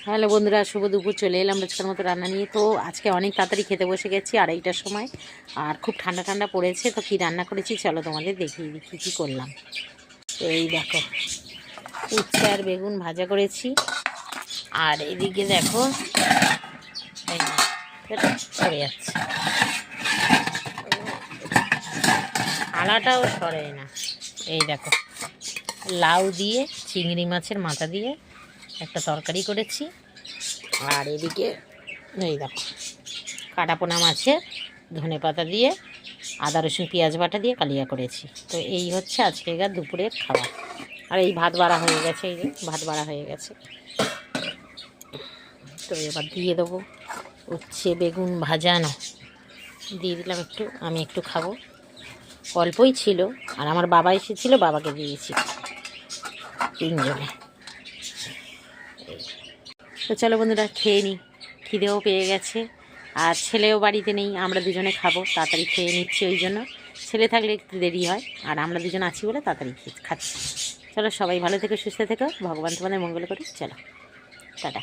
Hello বন্ধুরা, শুভ দুপুর। চলে এলাম রোজকার মতো রান্না নিয়ে। তো আজকে অনেক তাড়াতাড়ি খেতে বসে গেছি, 2:30টার সময়। আর খুব ঠান্ডা ঠান্ডা পড়েছে। তো কী রান্না করেছি চলো তোমাদের দেখিয়ে দিই কী করলাম। তো এই দেখো, উচ্ছে আর বেগুন ভাজা করেছি। আর এদিকে দেখো, সরে যাচ্ছে, থালাটাও সরে না। এই দেখো, লাউ দিয়ে চিংড়ি মাছের মাথা দিয়ে একটা তরকারি করেছি। আর এদিকে এই দেখো, কাটাপোনা মাছের ধনেপাতা দিয়ে আদা রসুন পেঁয়াজ বাটা দিয়ে কালিয়া করেছি। তো এই হচ্ছে আজকেকার দুপুরের খাবার। আর এই ভাত বাড়া হয়ে গেছে, এই যে ভাত বাড়া হয়ে গেছে। তো এবার দিয়ে দেবো উচ্ছে বেগুন ভাজানো, দিয়ে দিলাম একটু। আমি একটু খাবো, অল্পই ছিল। আর আমার বাবা এসেছিলো, বাবাকে দিয়েছি, তিনজনে। তো চলো বন্ধুরা, খেয়ে নিই, খিদেও পেয়ে গেছে। আর ছেলেও বাড়িতে নেই, আমরা দুজনে খাবো, তাড়াতাড়ি খেয়ে নিচ্ছি। ওই জন্য ছেলে থাকলে একটু দেরি হয়, আর আমরা দুজন আছি বলে তাড়াতাড়ি খাচ্ছি। চলো, সবাই ভালো থেকো, সুস্থ থেকো, ভগবান তোমাদের মঙ্গল করি। চলো, টাটা।